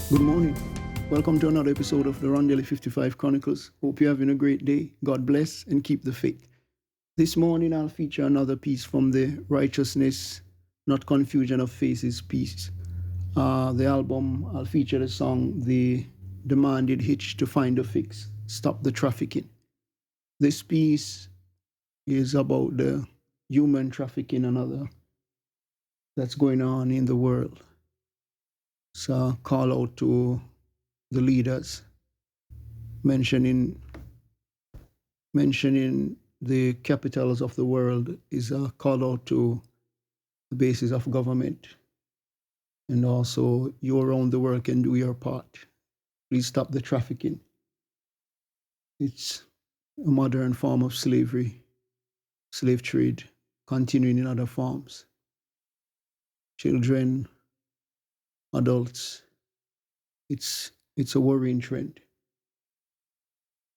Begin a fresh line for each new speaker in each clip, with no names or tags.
Good morning. Welcome to another episode of the Rondelle55 Chronicles. Hope you're having a great day. God bless and keep the faith. This morning I'll feature another piece from the Righteousness, Not Confusion of Faces piece. The album, I'll feature the song, The Demanded Hitch to Find a Fix, Stop the Trafficking. This piece is about the human trafficking and other that's going on in the world. It's a call out to the leaders, mentioning the capitals of the world is a call out to the basis of government, and also you around the world can do your part. Please stop the trafficking. It's a modern form of slavery, slave trade, continuing in other forms. Children, adults, it's a worrying trend.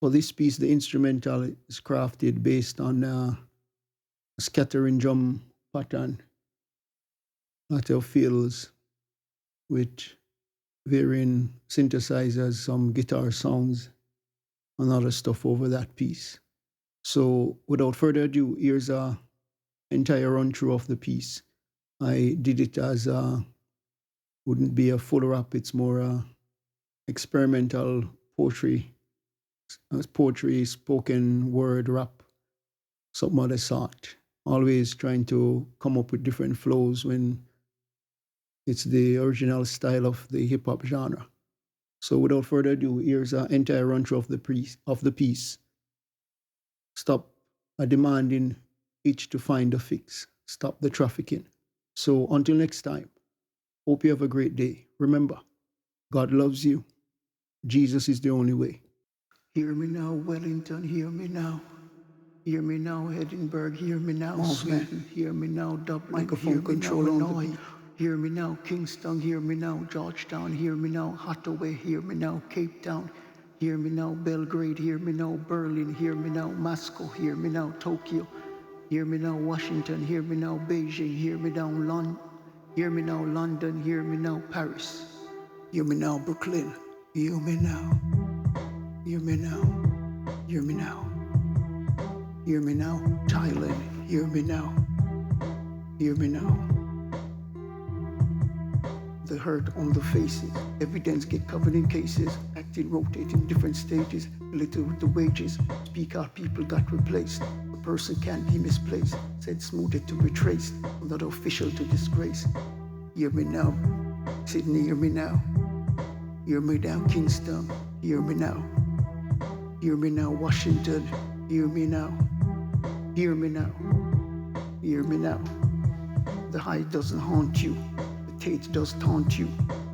For this piece, the instrumental is crafted based on a scattering drum pattern, lot of fills with varying synthesizers, some guitar sounds, and other stuff over that piece. So without further ado, here's a entire run through of the piece. I did it as wouldn't be a full rap, it's more experimental poetry, spoken word rap, something of the sort. Always trying to come up with different flows when it's the original style of the hip hop genre. So without further ado, here's an entire run through of the piece. Stop a demanding itch to find a fix. Stop the trafficking. So until next time, hope you have a great day. Remember, God loves you. Jesus is the only way.
Hear me now, Wellington, hear me now. Hear me now, Edinburgh, hear me now, Sweden, hear me now, Dublin,
Microphone
hear me
control
now,
on the
Illinois,
beat.
hear me now, Kingston, hear me now, Georgetown, hear me now, Hathaway, hear me now, Cape Town, hear me now, Belgrade, hear me now, Berlin, hear me now, Moscow, hear me now, Tokyo, hear me now, Washington, hear me now, Beijing, hear me now, London, hear me now, London, hear me now, Paris, hear me now, Brooklyn, hear me now, hear me now, hear me now. Hear me now, Thailand, hear me now, hear me now. The hurt on the faces, evidence get covered in cases, acting, rotating different stages, little with the wages, speak out people got replaced, the person can't be misplaced, said smoother to retrace, not official to disgrace. Hear me now, Sydney, hear me now, hear me now, Kingston, hear me now, hear me now, Washington, hear me now. Hear me now, hear me now. The high doesn't haunt you, the Tate does taunt you.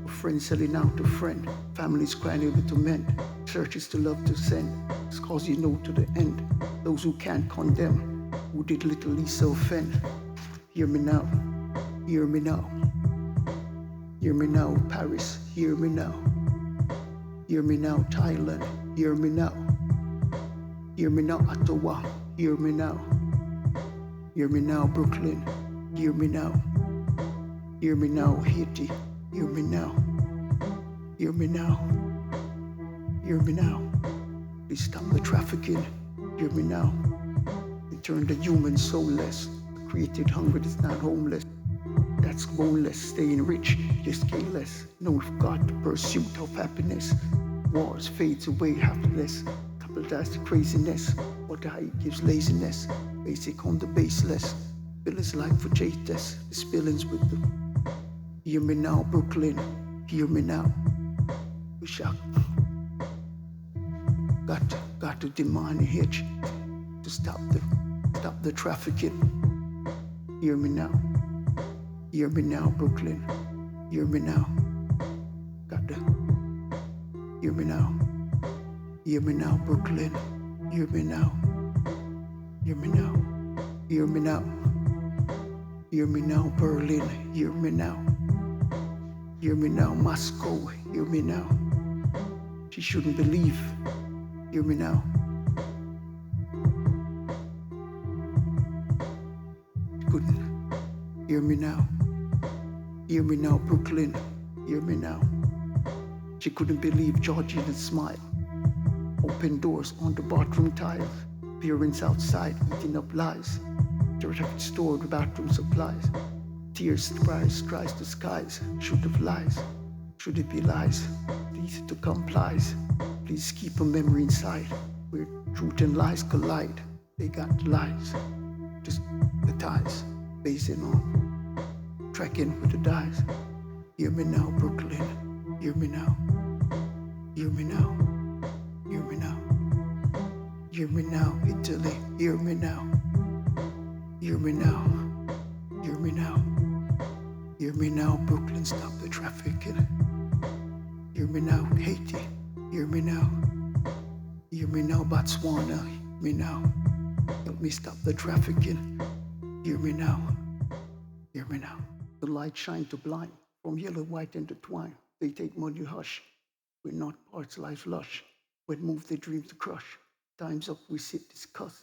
A friend selling out a friend, families crying over to mend, churches to love to send, it's cause you know to the end. Those who can't condemn, who did little Lisa offend. Hear me now, hear me now. Hear me now, Paris, hear me now. Hear me now, Thailand, hear me now. Hear me now, Ottawa, hear me now. Hear me now, Brooklyn, hear me now. Hear me now, Haiti, hear me now. Hear me now, hear me now. Please stop the trafficking, hear me now. They turned the human soulless, created hunger that's not homeless. That's boneless, staying rich, just careless. No God, the pursuit of happiness. Wars fades away, happiness. That's the craziness, what the high gives laziness. Basic on the baseless, bill is like for J-test, the spillings with the. Hear me now, Brooklyn, hear me now. We shock. Got to demand a hitch to stop the trafficking. Hear me now, Brooklyn, hear me now. Got to hear me now. Hear me now, Brooklyn. Hear me now. Hear me now. Hear me now. Hear me now, Berlin. Hear me now. Hear me now, Moscow. Hear me now. She shouldn't believe. Hear me now. She couldn't. Hear me now. Hear me now, Brooklyn. Hear me now. She couldn't believe Georgina's smile. Open doors on the bathroom tiles. Parents outside eating up lies. Traffic store, the bathroom supplies. Tears, surprise, cries to skies. Should have lies. Should it be lies? Easy to complies. Please keep a memory inside. Where truth and lies collide. They got lies. Just the ties. Basing on. Tracking with the dice. Hear me now, Brooklyn. Hear me now. Hear me now. Hear me now. Hear me now, Italy. Hear me now. Hear me now. Hear me now. Hear me now, Brooklyn. Stop the trafficking. Hear me now, Haiti. Hear me now. Hear me now, Botswana. Hear me now. Help me stop the trafficking. Hear me now. Hear me now. The light shine to blind. From yellow, white intertwined. They take money hush. We're not parts, life lush. When move they dream to crush. Time's up, we sit discuss.